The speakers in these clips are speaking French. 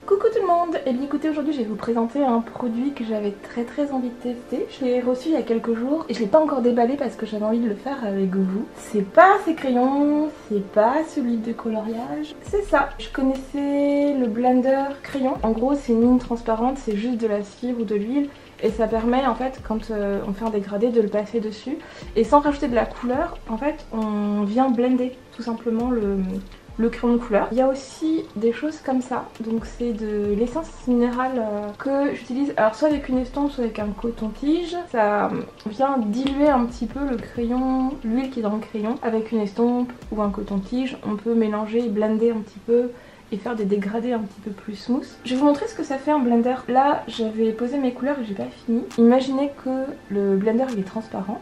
Coucou tout le monde. Et bien écoutez, aujourd'hui je vais vous présenter un produit que j'avais très envie de tester. Je l'ai reçu il y a quelques jours et je l'ai pas encore déballé parce que j'avais envie de le faire avec vous. C'est pas ces crayons, c'est pas ce livre de coloriage, c'est ça. Je connaissais le blender crayon. En gros c'est une ligne transparente, c'est juste de la cire ou de l'huile. Et ça permet en fait quand on fait un dégradé de le passer dessus. Et sans rajouter de la couleur, en fait on vient blender tout simplement le crayon de couleur. Il y a aussi des choses comme ça, donc c'est de l'essence minérale que j'utilise alors soit avec une estompe soit avec un coton-tige. Ça vient diluer un petit peu le crayon, l'huile qui est dans le crayon. Avec une estompe ou un coton-tige on peut mélanger et blender un petit peu et faire des dégradés un petit peu plus smooth. Je vais vous montrer ce que ça fait un blender. Là j'avais posé mes couleurs et j'ai pas fini. Imaginez que le blender il est transparent.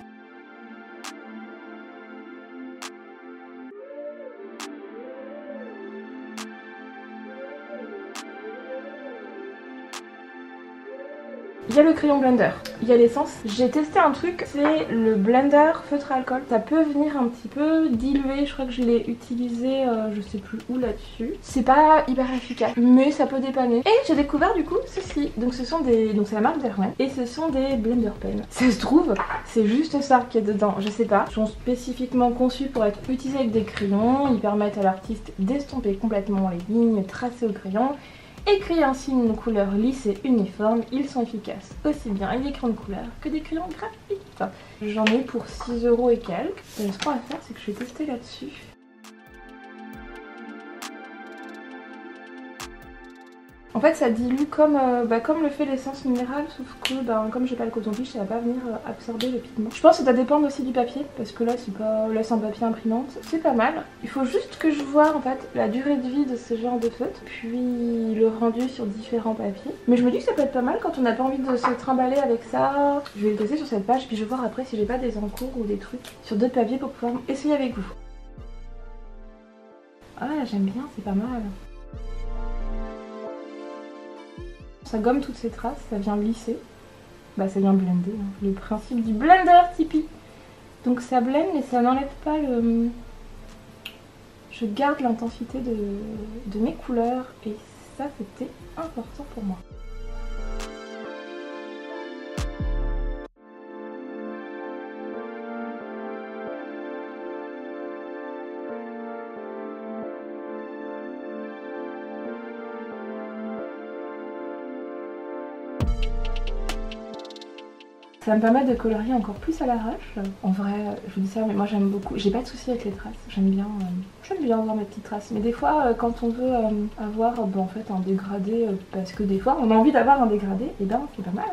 Il y a le crayon blender, il y a l'essence. J'ai testé un truc, c'est le blender feutre à alcool. Ça peut venir un petit peu diluer, je crois que je l'ai utilisé je sais plus où là-dessus. C'est pas hyper efficace, mais ça peut dépanner. Et j'ai découvert du coup ceci. Donc ce sont des, donc c'est la marque Derwent et ce sont des blender pens. Ça se trouve, c'est juste ça qui est dedans, je sais pas. Ils sont spécifiquement conçus pour être utilisés avec des crayons. Ils permettent à l'artiste d'estomper complètement les lignes tracées au crayon et créer ainsi une couleur lisse et uniforme. Ils sont efficaces aussi bien avec des crayons de couleur que des crayons graphiques. J'en ai pour 6 € et quelques. Ce qu'on va faire, c'est que je vais tester là-dessus. En fait ça dilue comme le fait l'essence minérale, sauf que comme j'ai pas le coton-tige, ça va pas venir absorber le pigment. Je pense que ça doit dépendre aussi du papier, parce que là c'est un papier imprimante, c'est pas mal. Il faut juste que je vois en fait la durée de vie de ce genre de feutre, puis le rendu sur différents papiers. Mais je me dis que ça peut être pas mal quand on n'a pas envie de se trimballer avec ça. Je vais le tester sur cette page, puis je vais voir après si j'ai pas des encours ou des trucs sur d'autres papiers pour pouvoir essayer avec vous. Ah j'aime bien, c'est pas mal. Ça gomme toutes ces traces, ça vient lisser, ça vient blender, hein. Le principe du blender Tipeee. Donc ça blende mais ça n'enlève pas le... Je garde l'intensité de mes couleurs et ça c'était important pour moi. Ça me permet de colorier encore plus à l'arrache. En vrai, je vous dis ça, mais moi j'aime beaucoup. J'ai pas de souci avec les traces. J'aime bien avoir mes petites traces. Mais des fois, quand on veut avoir en fait un dégradé, parce que des fois on a envie d'avoir un dégradé, et c'est pas mal.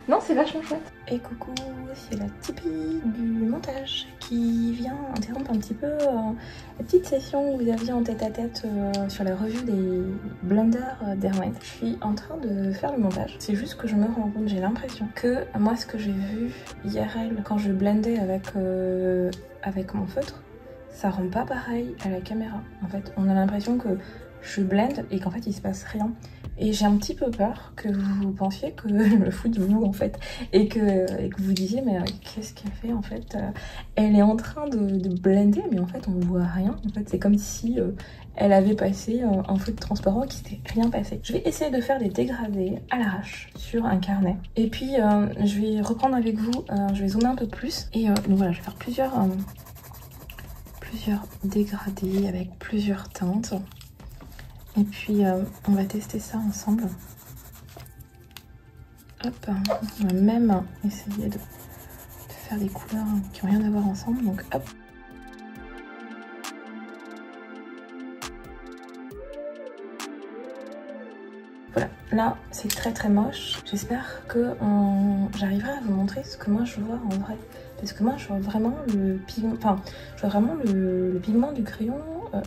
Non, c'est vachement chouette. Et coucou, c'est la Tipeee du montage qui vient interrompre un petit peu la petite session que vous aviez en tête-à-tête sur la revue des blenders Derwent. Je suis en train de faire le montage. C'est juste que je me rends compte, j'ai l'impression que moi ce que j'ai vu IRL quand je blendais avec mon feutre, ça rend pas pareil à la caméra. En fait, on a l'impression que je blende et qu'en fait il se passe rien. Et j'ai un petit peu peur que vous pensiez que je me fous de vous en fait et que vous disiez mais qu'est-ce qu'elle fait en fait, elle est en train de blender mais en fait on voit rien. En fait c'est comme si elle avait passé un feutre transparent qui s'était rien passé. Je vais essayer de faire des dégradés à l'arrache sur un carnet et puis je vais reprendre avec vous, je vais zoomer un peu plus et donc voilà, je vais faire plusieurs dégradés avec plusieurs teintes. Et puis on va tester ça ensemble. Hop, on va même essayer de faire des couleurs qui n'ont rien à voir ensemble. Donc hop. Voilà, là c'est très moche. J'espère que j'arriverai à vous montrer ce que moi je vois en vrai. Parce que moi je vois vraiment le pigment, je vois vraiment le pigment du crayon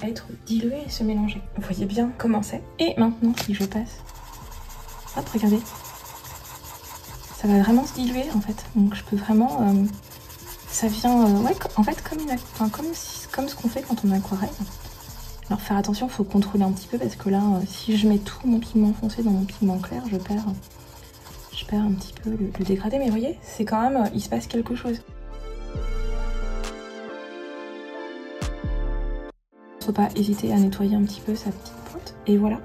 être dilué et se mélanger. Vous voyez bien comment c'est. Et maintenant si je passe, hop regardez, ça va vraiment se diluer en fait. Donc je peux vraiment, ça vient, ouais en fait comme ce qu'on fait quand on aquarelle. Alors faire attention, faut contrôler un petit peu parce que là, si je mets tout mon pigment foncé dans mon pigment clair, je perds un petit peu le dégradé. Mais vous voyez, c'est quand même, il se passe quelque chose. Faut pas hésiter à nettoyer un petit peu sa petite pointe. Et voilà.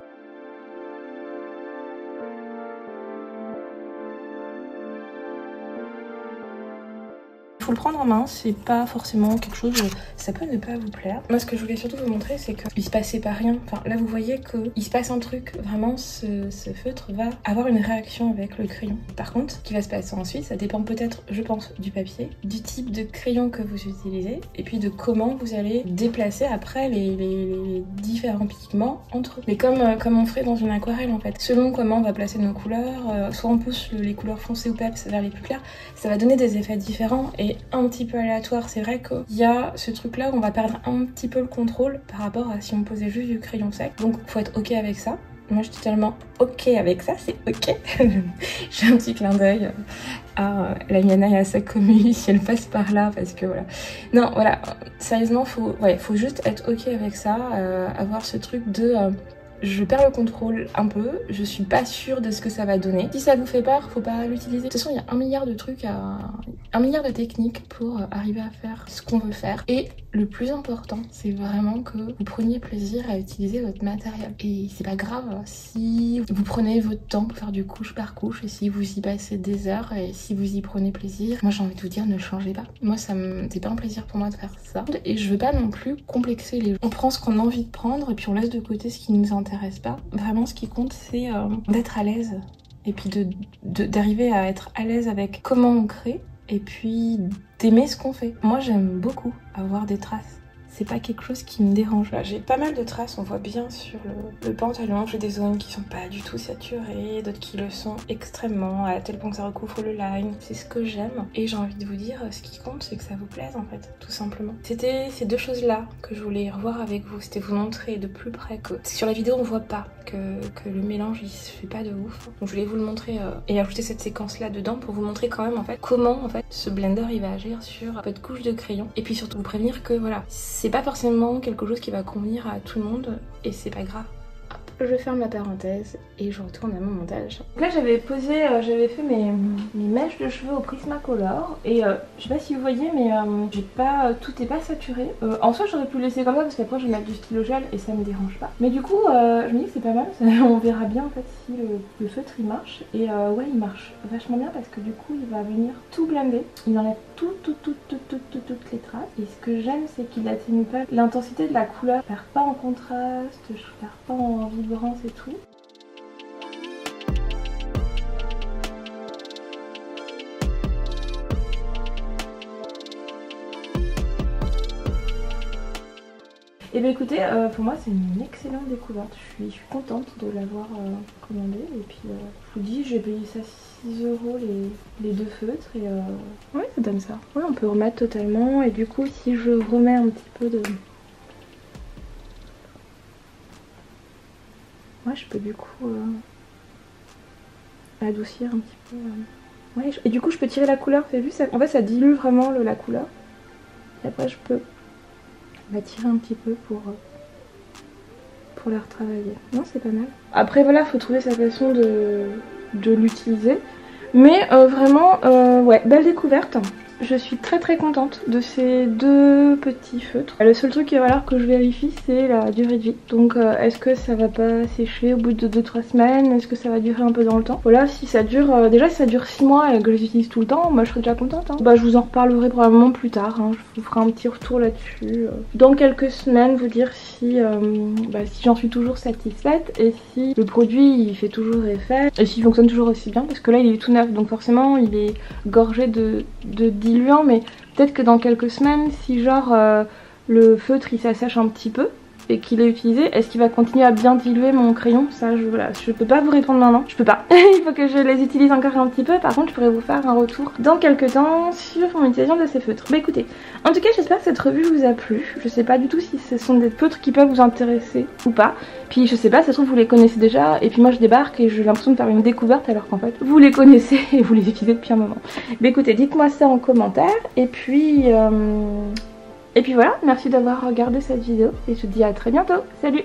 Faut le prendre en main, c'est pas forcément quelque chose, ça peut ne pas vous plaire. Moi ce que je voulais surtout vous montrer c'est qu'il se passait pas rien. Enfin là vous voyez qu'il se passe un truc, vraiment ce feutre va avoir une réaction avec le crayon. Par contre ce qui va se passer ensuite ça dépend peut-être je pense du papier, du type de crayon que vous utilisez et puis de comment vous allez déplacer après les différents pigments entre eux. Mais comme on ferait dans une aquarelle en fait. Selon comment on va placer nos couleurs, soit on pousse les couleurs foncées ou peps vers les plus clairs, ça va donner des effets différents et un petit peu aléatoire. C'est vrai qu'il y a ce truc là où on va perdre un petit peu le contrôle par rapport à si on posait juste du crayon sec. Donc faut être ok avec ça. Moi je suis totalement ok avec ça, c'est ok. J'ai un petit clin d'œil à la Yana et à sa commu si elle passe par là parce que voilà. Non voilà, sérieusement faut juste être ok avec ça, avoir ce truc de... je perds le contrôle un peu, je suis pas sûre de ce que ça va donner. Si ça vous fait peur, faut pas l'utiliser. De toute façon, il y a 1 milliard de trucs, 1 milliard de techniques pour arriver à faire ce qu'on veut faire. Et le plus important, c'est vraiment que vous preniez plaisir à utiliser votre matériel. Et c'est pas grave si vous prenez votre temps pour faire du couche par couche et si vous y passez des heures et si vous y prenez plaisir. Moi, j'ai envie de vous dire, ne changez pas. Moi, c'est pas un plaisir pour moi de faire ça. Et je veux pas non plus complexer les gens. On prend ce qu'on a envie de prendre et puis on laisse de côté ce qui nous intéresse pas. Vraiment ce qui compte c'est d'être à l'aise et puis d'arriver à être à l'aise avec comment on crée et puis d'aimer ce qu'on fait. Moi j'aime beaucoup avoir des traces. C'est pas quelque chose qui me dérange. J'ai pas mal de traces, on voit bien sur le pantalon. J'ai des zones qui sont pas du tout saturées, d'autres qui le sont extrêmement, à tel point que ça recouvre le line. C'est ce que j'aime. Et j'ai envie de vous dire, ce qui compte, c'est que ça vous plaise en fait, tout simplement. C'était ces deux choses-là que je voulais revoir avec vous. C'était vous montrer de plus près que... Sur la vidéo, on voit pas que le mélange, il se fait pas de ouf. Donc je voulais vous le montrer et ajouter cette séquence-là dedans pour vous montrer quand même en fait comment en fait ce blender il va agir sur votre couche de crayon. Et puis surtout vous prévenir que voilà, c'est pas forcément quelque chose qui va convenir à tout le monde et c'est pas grave. Hop, je ferme la parenthèse et je retourne à mon montage. Donc là j'avais posé, j'avais fait mes mèches de cheveux au Prismacolor et je sais pas si vous voyez mais j'ai pas, tout est pas saturé. En soi j'aurais pu le laisser comme ça parce qu'après je vais mettre du stylo gel et ça me dérange pas. Mais du coup je me dis que c'est pas mal, on verra bien en fait si le feutre il marche. Et ouais il marche vachement bien parce que du coup il va venir tout blender. Il enlève toutes les traces. Et ce que j'aime c'est qu'il atténue pas l'intensité de la couleur. Je perds pas en contraste, je perds pas en vibrance et tout. Et bien écoutez, pour moi c'est une excellente découverte, je suis contente de l'avoir commandé et puis je vous dis j'ai payé ça 6 € les deux feutres et ouais ça donne ça. Ouais on peut remettre totalement et du coup si je remets un petit peu de... Ouais je peux du coup adoucir un petit peu. Ouais, et du coup je peux tirer la couleur, vous avez vu ça... En fait ça dilue vraiment la couleur et après je peux la tirer un petit peu pour la retravailler. Non c'est pas mal. Après voilà faut trouver sa façon de l'utiliser. Mais vraiment ouais belle découverte. Je suis très contente de ces deux petits feutres. Le seul truc qu'il va falloir que je vérifie c'est la durée de vie. Donc est-ce que ça va pas sécher au bout de 2-3 semaines? Est-ce que ça va durer un peu dans le temps? Voilà si ça dure, déjà si ça dure 6 mois et que je les utilise tout le temps, moi je serais déjà contente. Hein. Bah je vous en reparlerai probablement plus tard, hein. Je vous ferai un petit retour là-dessus. Dans quelques semaines vous dire si, si j'en suis toujours satisfaite et si le produit il fait toujours effet et s'il fonctionne toujours aussi bien parce que là il est tout neuf donc forcément il est gorgé de diluant mais peut-être que dans quelques semaines si genre le feutre il s'assèche un petit peu et qu'il est utilisé, est-ce qu'il va continuer à bien diluer mon crayon? Ça voilà, je peux pas vous répondre maintenant, je peux pas. Il faut que je les utilise encore un petit peu, par contre je pourrais vous faire un retour dans quelques temps sur mon utilisation de ces feutres. Bah écoutez, en tout cas j'espère que cette revue vous a plu, je sais pas du tout si ce sont des feutres qui peuvent vous intéresser ou pas, puis je sais pas, ça se trouve vous les connaissez déjà et puis moi je débarque et j'ai l'impression de faire une découverte alors qu'en fait vous les connaissez et vous les utilisez depuis un moment. Bah écoutez, dites-moi ça en commentaire et puis Et puis voilà, merci d'avoir regardé cette vidéo et je te dis à très bientôt. Salut!